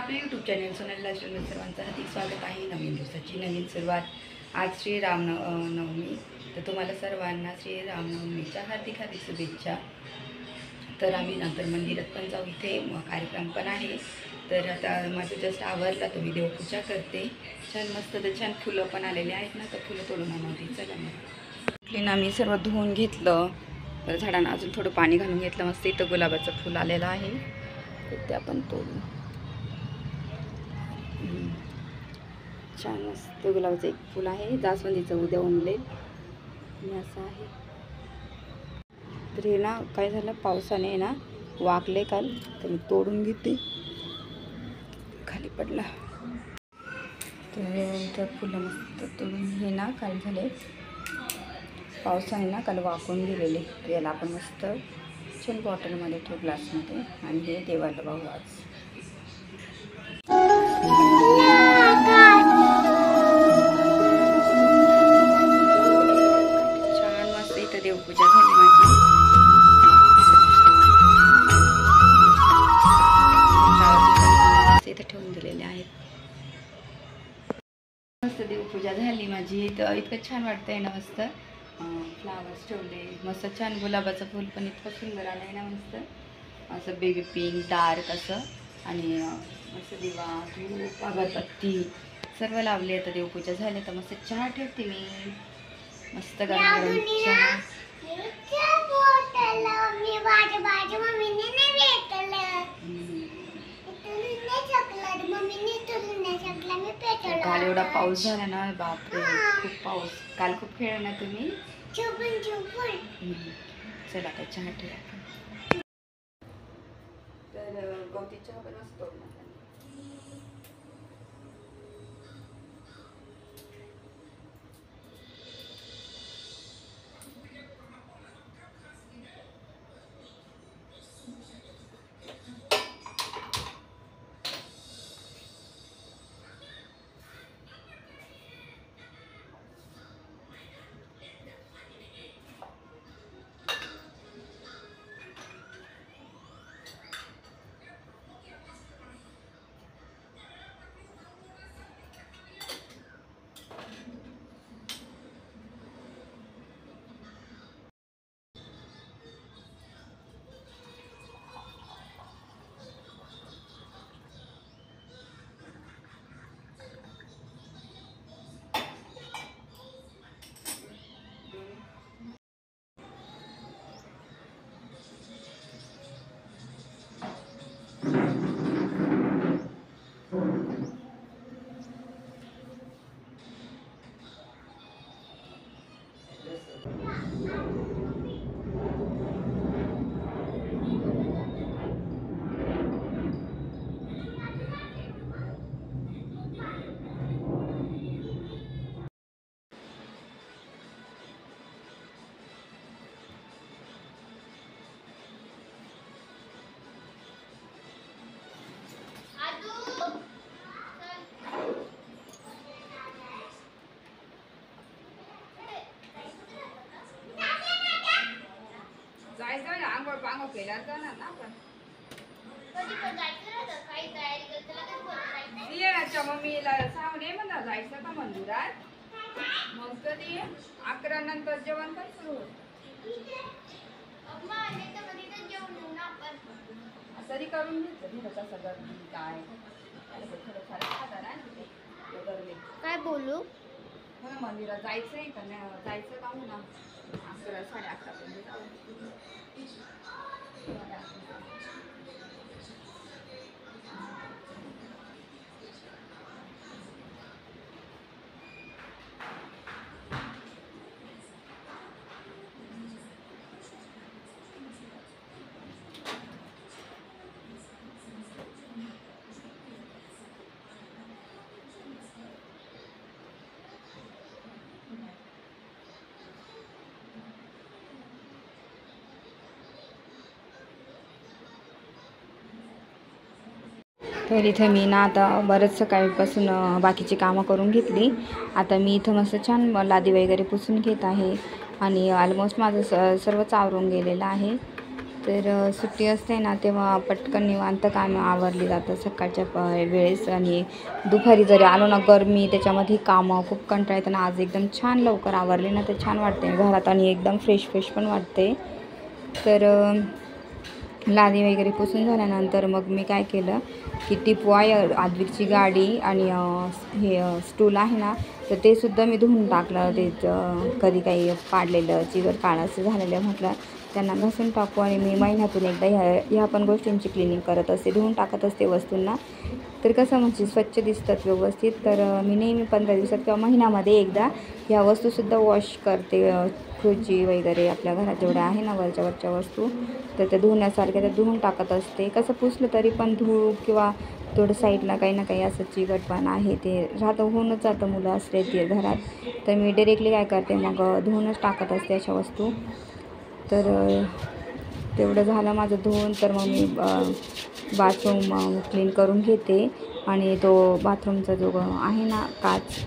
आपल्या YouTube channel Sonal lifestyle सर्वांचं हार्दिक स्वागत आहे. नवीन दिवसाची नवीन सुरुवात. आज नवमी, तर तुम्हाला सर्वांना श्रीरामनवमीच्या हार्दिक हार्दिक शुभेच्छा. तर आम्ही नंतर मंदिरात पण जाऊ, इथे कार्यक्रम पण आहे. तर आता माझं जस्ट आवरला, तर मी देवपूजा करते. छान मस्त तर छान फुलं पण आलेले आहेत ना, तर फुलं तोडून आणते. चला मग ना मी सर्व धुवून घेतलं, तर झाडांना अजून थोडं पाणी घालून घेतलं. मस्त इथं गुलाबाचं फुल आलेलं आहे, तर ते आपण तोडून. छान मस्त गुलाबाचं एक फुल आहे, जास्वंदीचं उद्या उमलेल आणि असं आहे. तर हे ना काय झालं, पावसाने ना वाकले काल, तर मी तोडून घेते, खाली पडला. तर त्या फुलं मस्त तोडून हे ना काल झाले, पावसाने ना काल वाकून गेलेले. तर याला आपण मस्त छान बॉटलमध्ये ठेवू, ग्लासमध्ये, आणि हे देवाला वाहू आज. छान मस्त इथं देवपूजा झाली माझी. इथं ठेवून दिलेले आहेत. मस्त देवपूजा झाली माझी, तर इतकं छान वाटतंय ना. मस्त फ्लावर्स ठेवले, मस्त छान गुलाबाचं फूल पण इतकं सुंदर आलं आहे ना, मस्त असं बेबी पिंक डार्क असं, आणि मस्त दिवा धूप अगरबत्ती सर्व लावले. आता देवपूजा झाली, तर मस्त चहा ठेवते मी, मस्त गरम गरम चहा. काल एवढा पाऊस झाला ना, बापरे खूप पाऊस. काल खूप खेळ ना तुम्ही. चला आता चहा ठेवा. तर गवती चहा पण असतो. जायचं ना, आंघोळ पांघोळ केल्यावर जाणार ना आपण. मम्मीला सांगून ये म्हणा, जायचं का मंदिरात. मग कधी 11 नंतर जेवण पण सुरू होत. तरी करून घेतलं कसं गर्दी काय थोडंफार खाता ना. काय बोलू मला, मंदिरात जायचंय का नाही, जायचं का म्हणा. 11 साडे 11 पर्यंत जाऊ. तर इथं मी ना आता बरंच सकाळपासून बाकीची कामं करून घेतली. आता मी इथं मस्त छान लादी वगैरे पुसून घेत आहे, आणि ऑलमोस्ट माझं सर्वच आवरून गेलेलं आहे. तर सुट्टी असते ना तेव्हा पटकन निवांत कामं आवरली जातात सकाळच्या वेळेस. आणि दुपारी जरी आलो ना गरमी त्याच्यामध्ये कामं खूप कंटाळा येतं ना. आज एकदम छान लवकर आवरले ना तर छान वाटते घरात आणि एकदम फ्रेश फ्रेश पण वाटते. तर लादी वगैरे पुसून झाल्यानंतर मग मी काय केलं की टिपवाय आद्विकची गाडी आणि हे स्टूल आहे ना तर ते सुद्धा मी धुवून टाकलं. ते कधी काही पाडलेलं चिगट काळं असं झालेलं म्हटलं त्यांना घासून टाकू. आणि मी महिन्यातून एकदा ह्या पण गोष्टींची क्लिनिंग करत असते, धुवून टाकत असते वस्तूंना. तर कसं म्हणजे स्वच्छ दिसतात व्यवस्थित. तर मी नेहमी 15 दिवसात किंवा महिन्यामध्ये एकदा ह्या वस्तूसुद्धा वॉश करते. खुर्ची वगैरे आपल्या घरात जेवढ्या आहे ना वरच्या वस्तू तर त्या धुण्यासारख्या त्या धुवून टाकत असते. कसं पुसलं तरी पण धूळ किंवा थोडं साईडला काही ना काही असं चिकटपणा आहे ते राहतं, होऊनच जातं मुलं असले ते घरात. तर मी डायरेक्टली काय करते मग धुवूनच टाकत असते अशा वस्तू. तर तेवढं झालं माझं धुवून. तर मग मी बाथरूम क्लीन करून घेते. आणि तो बाथरूमचा जो आहे ना काच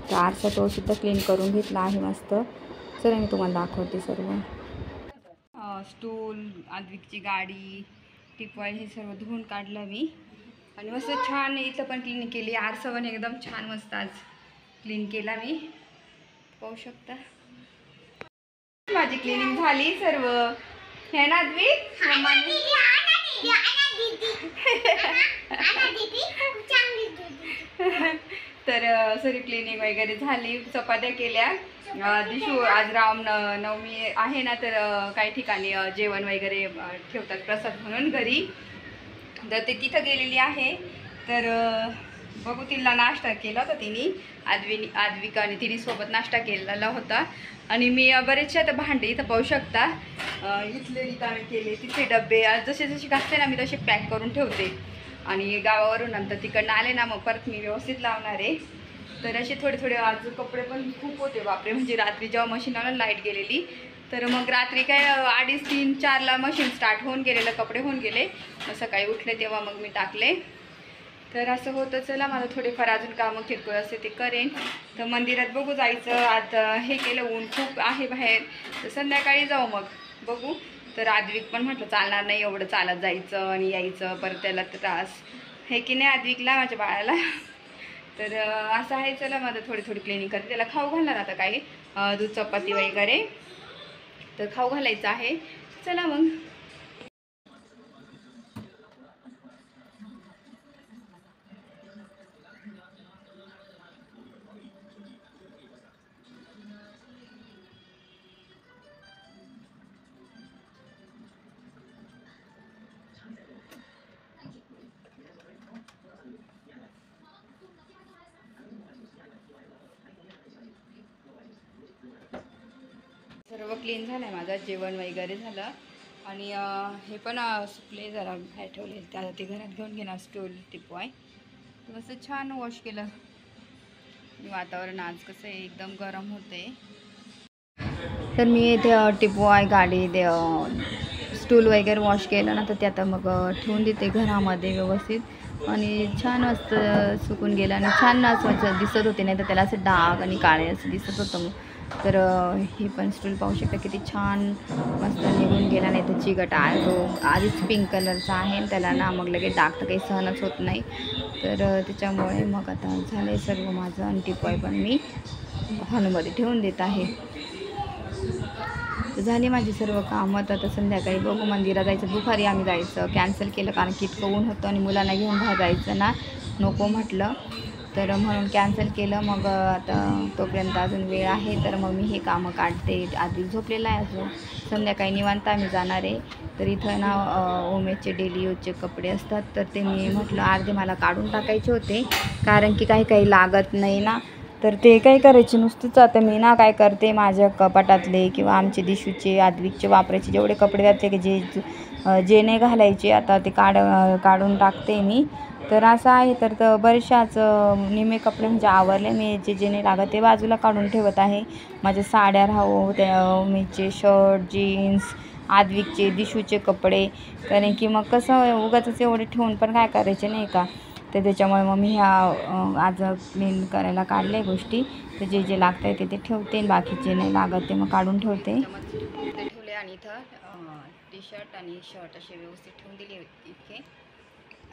तर आरसा तो सुद्धा क्लीन करून घेतला आहे मस्त. चला मी तुम्हाला दाखवते सर्व. स्टूल, आद्विकची गाडी, टिपवाय हे सर्व धुवून काढलं मी. आणि मस्त छान इथं पण क्लीन केली. आरसा पण एकदम छान मस्त आज क्लीन केला मी, पाहू शकता. माझी क्लिनिंग झाली सर्व. हे ना आद्विक तर सॉरी क्लिनिंग वगैरे झाली. चपात्या केल्या. दिशू आज रामनवमी आहे ना तर काही ठिकाणी जेवण वगैरे ठेवतात प्रसाद म्हणून घरी. तर ते तिथं गेलेली आहे. तर बघू तिला नाश्ता केला होता तिने आद्विकाने तिने सोबत नाश्ता केलेला होता. आणि मी बरेचसे आता भांडे इथं पाहू शकता इथले रिकामे केले. तिथे डबे जसे जसे घासते ना मी तसे पॅक करून ठेवते. आणि गावावरून नंतर तिकडनं आले ना मग परत मी व्यवस्थित लावणार आहे. तर असे थोडे थोडे आज कपडे पण खूप होते बापरे. म्हणजे रात्री जेव्हा मशीनला लाईट गेलेली तर मग रात्री काय 2:30, 3, 4ला मशीन स्टार्ट होऊन गेलेलं, कपडे होऊन गेले. मग सकाळी उठले तेव्हा मग मी टाकले. तर असं होतं. चला मला थोडेफार अजून कामं किरकोळ असते ते करेन. तर मंदिरात बघू जायचं आज. हे केलं ऊन खूप आहे बाहेर तर संध्याकाळी जाऊ मग बघू. तर आद्विक पण म्हटलं चालणार नाही एवढं चालत जायचं आणि यायचं परत त्याला त्रास हे की नाही आद्विकला माझ्या बाळाला. तर असं आहे. चला माझं थोडी थोडी क्लिनिंग करते. त्याला खाऊ घालणार आता काही दूध चपाती वगैरे तर खाऊ घालायचं आहे. चला मग. सर्व क्लीन झालं आहे माझं. जेवण वगैरे झालं. आणि हे पण सुकले जरा बाहेर ठेवले त्या ते घरात घेऊन घेणार स्टूल टिपवाय. तर असं छान वॉश केलं. आणि वातावरण आज कसं आहे एकदम गरम होते. तर मी इथे टिपवाय गाडी ते स्टूल वगैरे वॉश केलं ना तर ते आता मग ठेवून देते घरामध्ये व्यवस्थित. आणि छान मस्त सुकून गेलं आणि छान असं दिसत होते. नाही तर त्याला असं डाग आणि काळे असं दिसत होतं. तर हे पण स्टूल पाहू शकता किती छान मस्त निघून गेला. नाही तर चिकट आहे तो आधीच पिंक कलरचा आहे त्याला ना मग लगेच डाग तर काही सहनच होत नाही. तर त्याच्यामुळे मग आता झालं सर्व माझं. आणि टिपवाय पण मी हॉलमध्ये ठेवून देत आहे. तर झाली माझी सर्व कामं. तर संध्याकाळी बघू मंदिरात जायचं. दुपारी आम्ही जायचं कॅन्सल केलं कारण की इतकं ऊन होतं आणि मुलांना घेऊन जायचं ना नको म्हटलं. तर म्हणून कॅन्सल केलं. मग आता तोपर्यंत अजून वेळ आहे तर मग मी हे कामं काढते. आधी झोपलेलं आहे अजून. संध्याकाळी निवांत आम्ही जाणार आहे. तर इथं ना उमेशचे डेली यूजचे कपडे असतात तर ते मी म्हटलं अर्धे मला काढून टाकायचे होते कारण की काही लागत नाही ना. तर ते काय करायचे नुसतेच. आता मी ना काय करते माझ्या कपाटातले किंवा आमचे दिशूचे आद्विकचे वापरायचे जेवढे कपडे जाते की जे नाही घालायचे आता ते काढून टाकते मी. तर असं आहे. तर बरेचशाच निमे कपडे म्हणजे आवरले मी. जे नाही लागत ते बाजूला काढून ठेवत आहे. माझ्या साड्या राहू त्या मीचे शर्ट जीन्स आद्विकचे दिशूचे कपडे. कारण की मग कसं उगाचच एवढे ठेवून पण काय करायचे नाही का. तर त्याच्यामुळे मग मी ह्या आज क्लीन करायला काढले गोष्टी. तर जे लागतं आहे ते ठेवते बाकीचे नाही लागत ते मग काढून ठेवते. ठेवले आणि इथं टी शर्ट आणि शर्ट असे व्यवस्थित ठेवून दिले होते इतके.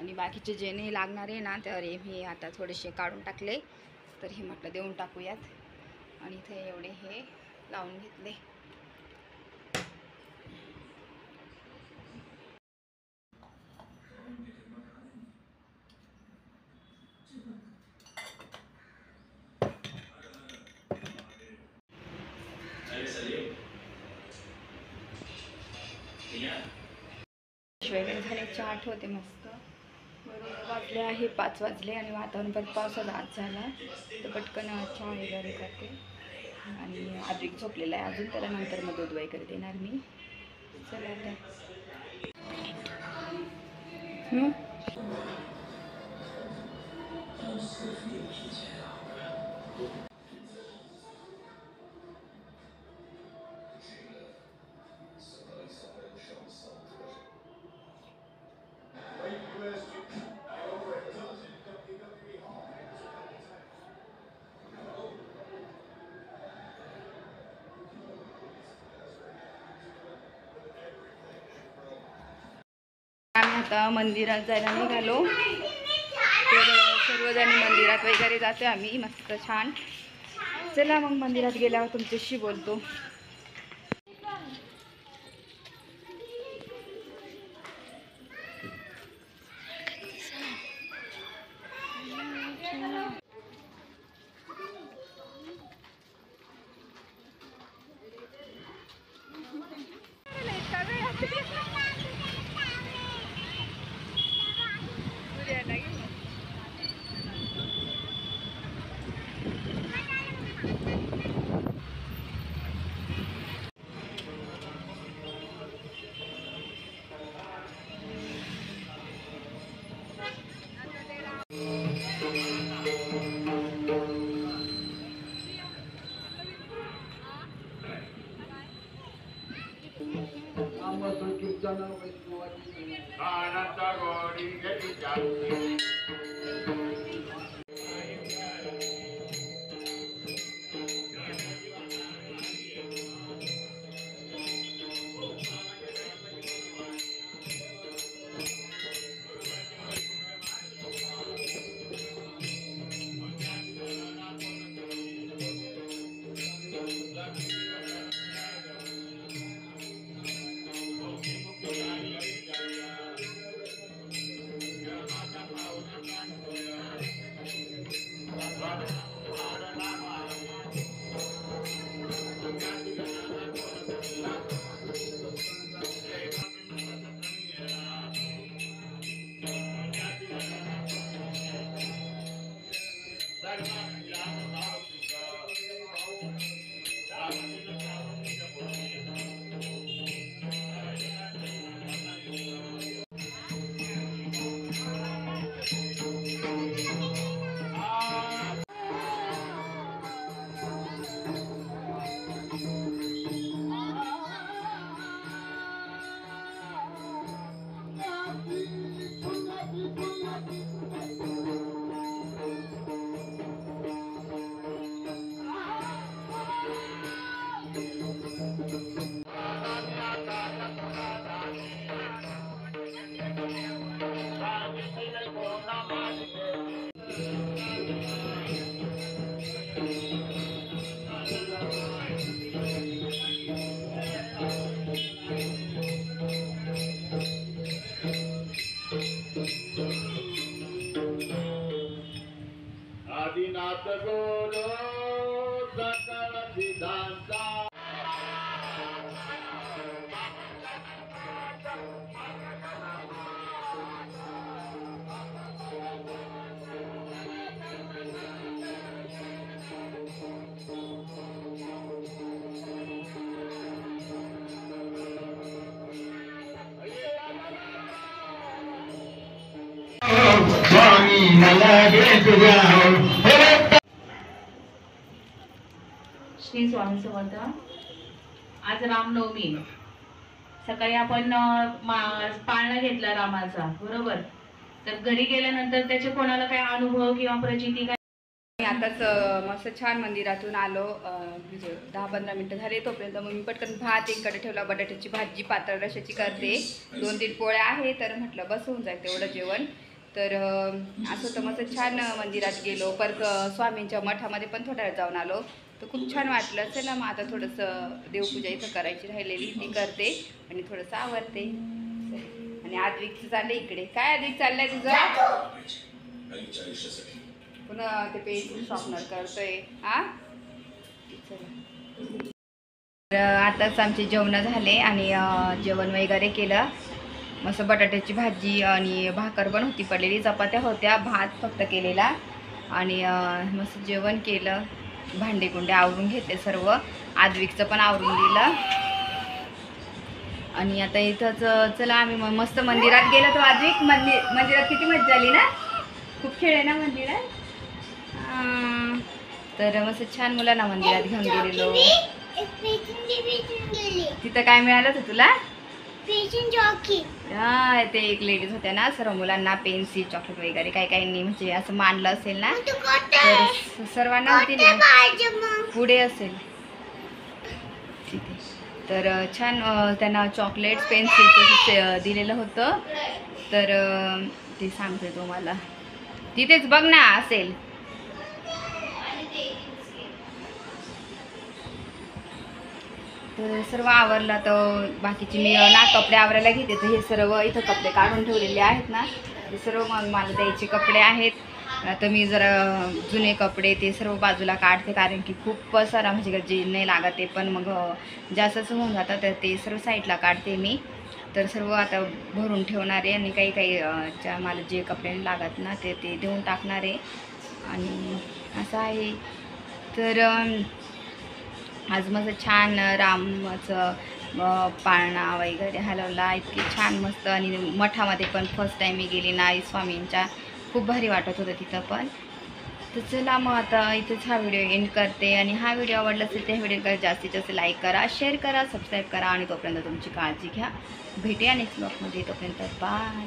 आणि बाकीचे जे नाही लागणारे ना तर मी आता थोडेसे काढून टाकले, तर हे म्हटलं देऊन टाकूयात. आणि इथे एवढे हे लावून घेतले. वगैरे झाले, चहा ठेवते मस्त. बरोबर वाजले आहे 5 वाजले आणि वातावरण पण पावसाचा आज झाला, तर पटकन चहा वगैरे करते. आणि आद्रिक झोपलेला आहे अजून, त्याला नंतर मग दूध वगैरे देणार मी. चला आता आम्ही आता मंदिरात जायला निघालो, तर सर्वजणी मंदिरात वगैरे जातो आम्ही मस्त छान. चला मग मंदिरात गेल्यावर तुमच्याशी बोलतो. आदिनाथ गोलो सकल सिद्धांता स्वामी मला देत द्या. श्री स्वामी समर्थ. आज रामनवमी. सकाळी आपण पाळणा घेतला रामाचा, बरोबर. तर घरी गेल्यानंतर त्याचे कोणाला काय अनुभव किंवा प्रचिती काय मी आताच मस्त छान मंदिरातून आलो, म्हणजे 10-15 मिनटं झाले. तोपर्यंत मग मी पटकन भात एककडे ठेवला, बटाट्याची भाजी पातळ रशाची करते, 2-3 पोळ्या आहे, तर म्हटलं बस होऊन जाईल तेवढं जेवण. तर असं तर मस्त छान मंदिरात गेलो, परत स्वामींच्या मठामध्ये पण थोड्या वेळ जाऊन आलो, तर खूप छान वाटलं. चला मग आता थोडंसं देवपूजा इथं करायची राहिलेली ती करते आणि थोडंसं आवरते. आणि आद्विकचं चाललंय इकडे. काय आद्विक चाललंय तुझं? पुन्हा ते पेन्सिल शॉर्पनर करतोय. हा तर आताच आमचे जेवण झाले आणि जेवण वगैरे केलं. मस्त बटाट्याची भाजी आणि भाकर पण होती पडलेली, चपात्या होत्या, भात फक्त केलेला आणि मस्त जेवण केलं. भांडे कुंडे आवरून घेतले सर्व, आद्विकचं पण आवरून दिलं. आणि आता इथंच चला आम्ही मस्त मंदिरात गेलो. तो आद्विक मंदिरात किती मजा आली ना, खूप खेळ आहे ना मंदिरात. तर मस्त छान मुलांना मंदिरात घेऊन गेलेलो. तिथं काय मिळालं होतं तुला? हा, ते एक लेडीज होत्या ना, सर्व मुलांना पेन्सिल चॉकलेट वगैरे काही काहींनी म्हणजे असं मानलं असेल ना, तर सर्वांना पुढे असेल तिथे. तर छान त्यांना चॉकलेट्स पेन्सिल दिलेलं होतं. तर ते सांगते तुम्हाला, तिथेच बघ ना असेल. तर सर्व आवरलं. तर बाकीचे मी ना कपडे आवरायला घेते, तर हे सर्व इथं कपडे काढून ठेवलेले आहेत ना, हे सर्व मला द्यायचे कपडे आहेत. तर मी जरा जुने कपडे ते सर्व बाजूला काढते, कारण की खूप सारा म्हणजे जे नाही लागत ते पण मग जास्तच होऊन जातं, तर ते सर्व साईडला काढते मी. तर सर्व आता भरून ठेवणार आहे आणि काही काही मला जे कपडे लागत ना ते देऊन टाकणार आहे. आणि असं आहे. तर आज मस्त छान रामाचं पाळणा वगैरे हलवला, इतकी छान मस्त. आणि मठामध्ये पण फर्स्ट टाईम मी गेली ना स्वामींच्या, खूप भारी वाटत होतं तिथं पण. तर चला मग आता इथेच हा व्हिडिओ एंड करते. आणि हा व्हिडिओ आवडला असेल तर व्हिडिओ जास्तीत जास्त लाईक करा, शेअर करा, सबस्क्राईब करा. आणि तोपर्यंत तुमची काळजी घ्या. भेटूया नेक्स्ट ब्लॉगमध्ये. तोपर्यंत बाय.